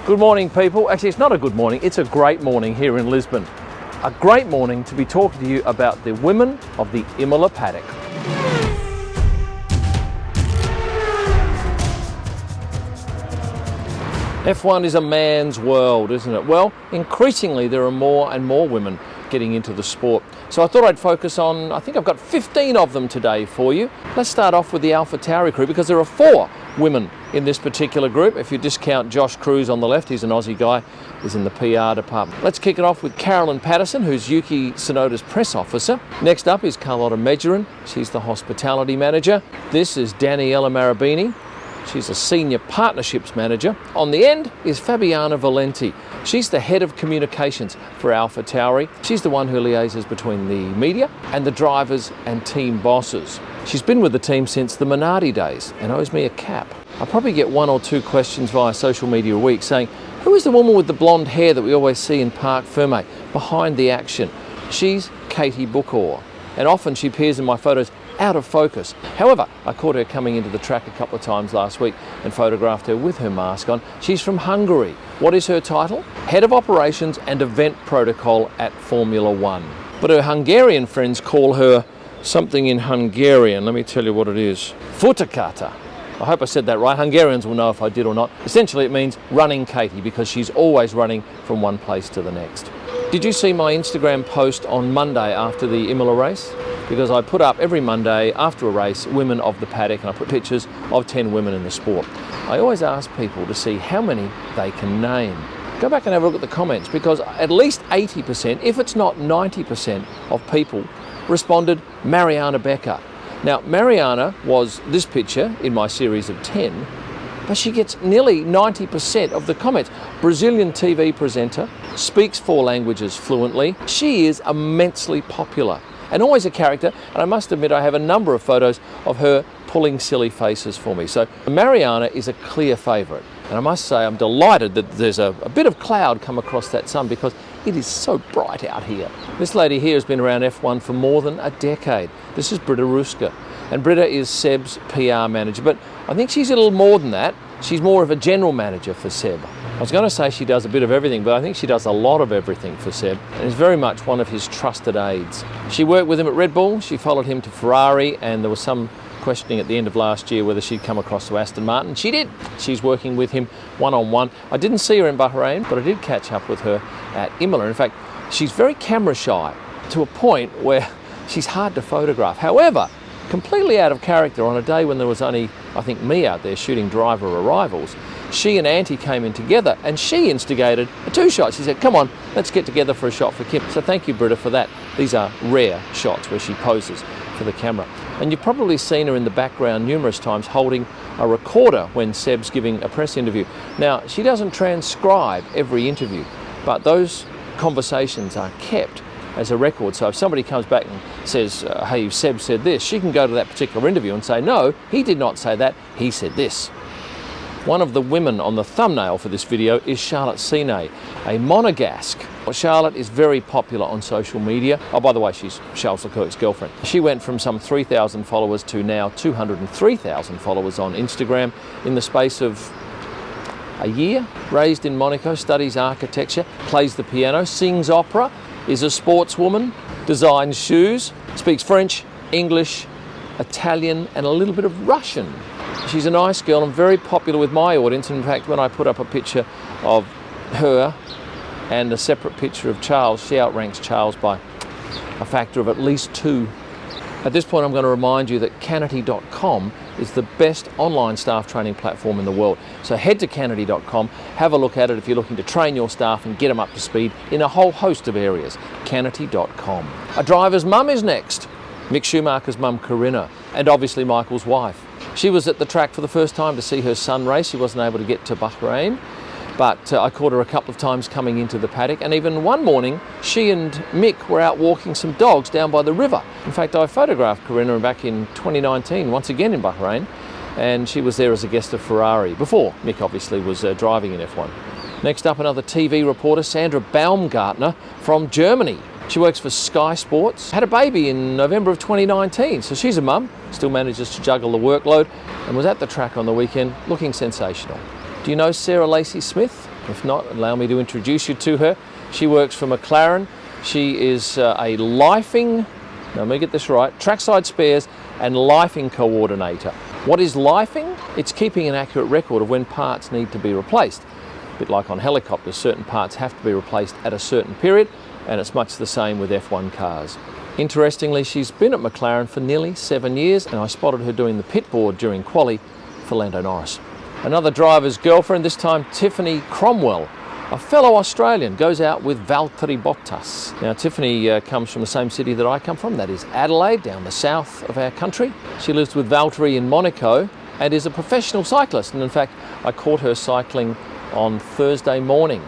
Good morning, people. Actually, it's not a good morning, it's a great morning here in Lisbon. A great morning to be talking to you about the women of the Imola Paddock. F1 is a man's world, isn't it? Well, increasingly there are more and more women getting into the sport. So I thought I'd focus on, I think I've got 15 of them today for you. Let's start off with the AlphaTauri crew because there are 4 women in this particular group. If you discount Josh Cruz on the left, he's an Aussie guy, he's in the PR department. Let's kick it off with Carolyn Patterson, who's Yuki Tsunoda's press officer. Next up is Carlotta Mejerin, she's the hospitality manager. This is Daniela Marabini. She's a senior partnerships manager. On the end is Fabiana Valenti. She's the head of communications for AlphaTauri. She's the one who liaises between the media and the drivers and team bosses. She's been with the team since the Minardi days and owes me a cap. I probably get 1 or 2 questions via social media a week saying, who is the woman with the blonde hair that we always see in Parc Fermé behind the action? She's Katie Buchor, and often she appears in my photos out of focus. However, I caught her coming into the track a couple of times last week and photographed her with her mask on. She's from Hungary. What is her title? Head of Operations and Event Protocol at Formula One. But her Hungarian friends call her something in Hungarian. Let me tell you what it is. Futakata. I hope I said that right. Hungarians will know if I did or not. Essentially it means running Katie because she's always running from one place to the next. Did you see my Instagram post on Monday after the Imola race? Because I put up every Monday after a race women of the paddock, and I put pictures of 10 women in the sport. I always ask people to see how many they can name. Go back and have a look at the comments because at least 80%, if it's not 90% of people responded Mariana Becker. Now Mariana was this picture in my series of 10, but she gets nearly 90% of the comments. Brazilian TV presenter, speaks 4 languages fluently. She is immensely popular and always a character, and I must admit I have a number of photos of her pulling silly faces for me. So Mariana is a clear favourite, and I must say I'm delighted that there's a bit of cloud come across that sun because it is so bright out here. This lady here has been around F1 for more than a decade. This is Britta Ruska, and Britta is Seb's PR manager, but I think she's a little more than that. She's more of a general manager for Seb. I was going to say she does a bit of everything, but I think she does a lot of everything for Seb and is very much one of his trusted aides. She worked with him at Red Bull, she followed him to Ferrari, and there was some questioning at the end of last year whether she'd come across to Aston Martin. She did. She's working with him one-on-one. I didn't see her in Bahrain, but I did catch up with her at Imola. In fact, she's very camera shy to a point where she's hard to photograph. However, completely out of character on a day when there was only, I think, me out there shooting driver arrivals. She and Auntie came in together and she instigated a 2 shot. She said, come on, let's get together for a shot for Kim. So thank you, Britta, for that. These are rare shots where she poses for the camera. And you've probably seen her in the background numerous times holding a recorder when Seb's giving a press interview. Now, she doesn't transcribe every interview, but those conversations are kept as a record. So if somebody comes back and says, hey, Seb said this, she can go to that particular interview and say, no, he did not say that, he said this. One of the women on the thumbnail for this video is Charlotte Sine, a Monegasque. Charlotte is very popular on social media. Oh, by the way, she's Charles Leclerc's girlfriend. She went from some 3,000 followers to now 203,000 followers on Instagram in the space of a year. Raised in Monaco, studies architecture, plays the piano, sings opera, is a sportswoman, designs shoes, speaks French, English, Italian, and a little bit of Russian. She's a nice girl and very popular with my audience. In fact, when I put up a picture of her and a separate picture of Charles, she outranks Charles by a factor of at least 2. At this point, I'm going to remind you that Canity.com is the best online staff training platform in the world. So head to Canity.com, have a look at it if you're looking to train your staff and get them up to speed in a whole host of areas. Canity.com. A driver's mum is next. Mick Schumacher's mum, Karina, and obviously Michael's wife. She was at the track for the first time to see her son race. She wasn't able to get to Bahrain, but I caught her a couple of times coming into the paddock, and even one morning she and Mick were out walking some dogs down by the river. In fact, I photographed Karina back in 2019, once again in Bahrain, and she was there as a guest of Ferrari, before Mick obviously was driving in F1. Next up, another TV reporter, Sandra Baumgartner from Germany. She works for Sky Sports, had a baby in November of 2019, so she's a mum, still manages to juggle the workload, and was at the track on the weekend looking sensational. Do you know Sarah Lacy Smith? If not, allow me to introduce you to her. She works for McLaren. She is a lifing, now let me get this right, trackside spares and lifing coordinator. What is lifing? It's keeping an accurate record of when parts need to be replaced. A bit like on helicopters, certain parts have to be replaced at a certain period, and it's much the same with F1 cars. Interestingly, she's been at McLaren for nearly 7 years, and I spotted her doing the pit board during quali for Lando Norris. Another driver's girlfriend, this time Tiffany Cromwell, a fellow Australian, goes out with Valtteri Bottas. Now Tiffany comes from the same city that I come from, that is Adelaide, down the south of our country. She lives with Valtteri in Monaco and is a professional cyclist, and in fact I caught her cycling on Thursday morning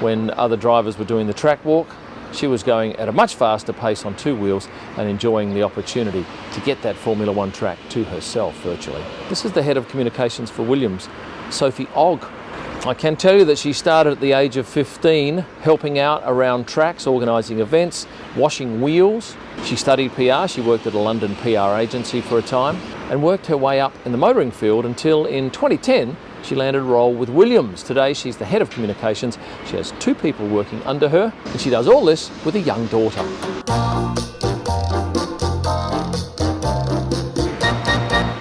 when other drivers were doing the track walk. She was going at a much faster pace on two wheels and enjoying the opportunity to get that Formula One track to herself virtually. This is the head of communications for Williams, Sophie Ogg. I can tell you that she started at the age of 15 helping out around tracks, organising events, washing wheels. She studied PR, she worked at a London PR agency for a time and worked her way up in the motoring field until in 2010 she landed a role with Williams. Today she's the head of communications. She has 2 people working under her and she does all this with a young daughter.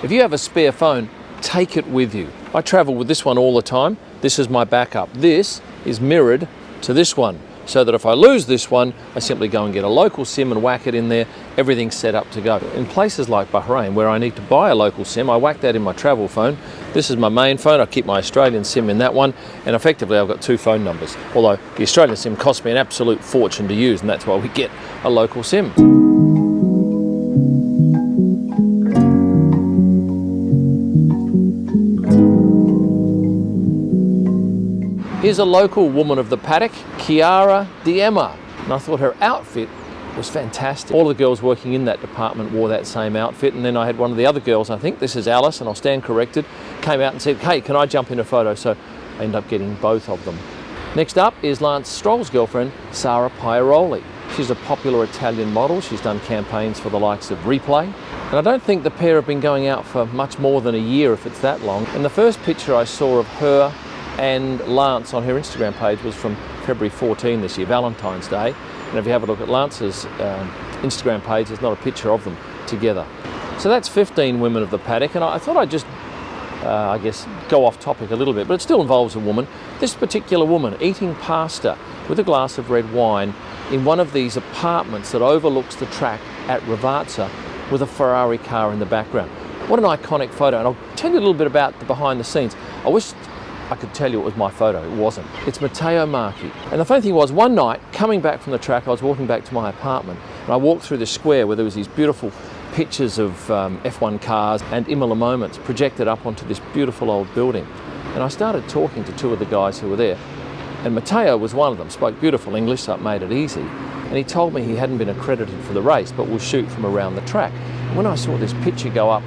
If you have a spare phone, take it with you. I travel with this one all the time. This is my backup. This is mirrored to this one, so that if I lose this one, I simply go and get a local SIM and whack it in there. Everything's set up to go. In places like Bahrain, where I need to buy a local SIM, I whack that in my travel phone. This is my main phone. I keep my Australian SIM in that one, and effectively I've got 2 phone numbers. Although the Australian SIM cost me an absolute fortune to use, and that's why we get a local SIM. Here's a local woman of the paddock, Chiara De Emma, and I thought her outfit was fantastic. All the girls working in that department wore that same outfit, and then I had one of the other girls, I think this is Alice, and I'll stand corrected, came out and said, hey, can I jump in a photo? So I ended up getting both of them. Next up is Lance Stroll's girlfriend, Sandra Pierrolli. She's a popular Italian model. She's done campaigns for the likes of Replay, and I don't think the pair have been going out for much more than a year if it's that long. And the first picture I saw of her and Lance on her Instagram page was from February 14 this year, Valentine's Day. And if you have a look at Lance's Instagram page, there's not a picture of them together. So that's 15 women of the paddock, and I thought I'd just, I guess, go off topic a little bit, but it still involves a woman. This particular woman eating pasta with a glass of red wine in one of these apartments that overlooks the track at Ravazza with a Ferrari car in the background. What an iconic photo, and I'll tell you a little bit about the behind the scenes. I wish I could tell you it was my photo. It wasn't. It's Matteo Marchi. And the funny thing was, one night, coming back from the track, I was walking back to my apartment, and I walked through the square where there was these beautiful pictures of F1 cars and Imola moments projected up onto this beautiful old building. And I started talking to 2 of the guys who were there, and Matteo was one of them, spoke beautiful English, so it made it easy. And he told me he hadn't been accredited for the race, but will shoot from around the track. When I saw this picture go up,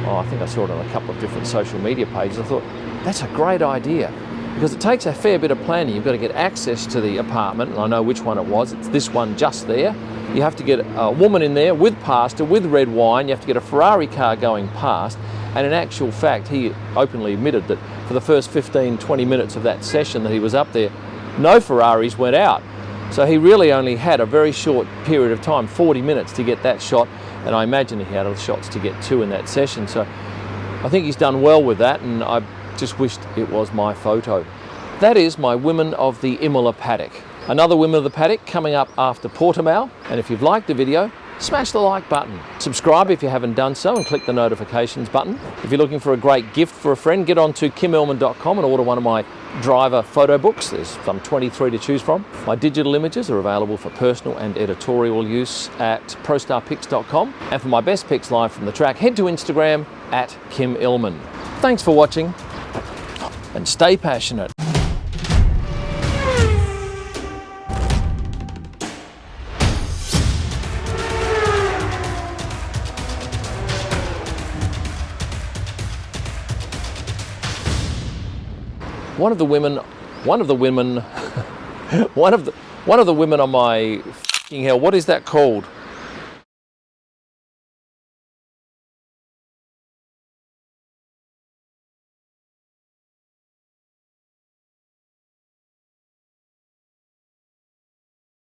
I think I saw it on a couple of different social media pages, I thought, that's a great idea, because it takes a fair bit of planning. You've got to get access to the apartment, and I know which one it was. It's this one just there. You have to get a woman in there with pasta, with red wine. You have to get a Ferrari car going past. And in actual fact, he openly admitted that for the first 15, 20 minutes of that session that he was up there, no Ferraris went out. So he really only had a very short period of time, 40 minutes, to get that shot. And I imagine he had other shots to get 2 in that session. So I think he's done well with that, and I just wished it was my photo. That is my women of the Imola paddock. Another women of the paddock coming up after Portimao. And if you've liked the video, smash the like button. Subscribe if you haven't done so, and click the notifications button. If you're looking for a great gift for a friend, get on to kimellman.com and order one of my driver photo books. There's some 23 to choose from. My digital images are available for personal and editorial use at prostarpics.com. And for my best pics live from the track, head to Instagram at Kim Illman. Thanks for watching, and stay passionate. One of the women on my f***ing hell, what is that called?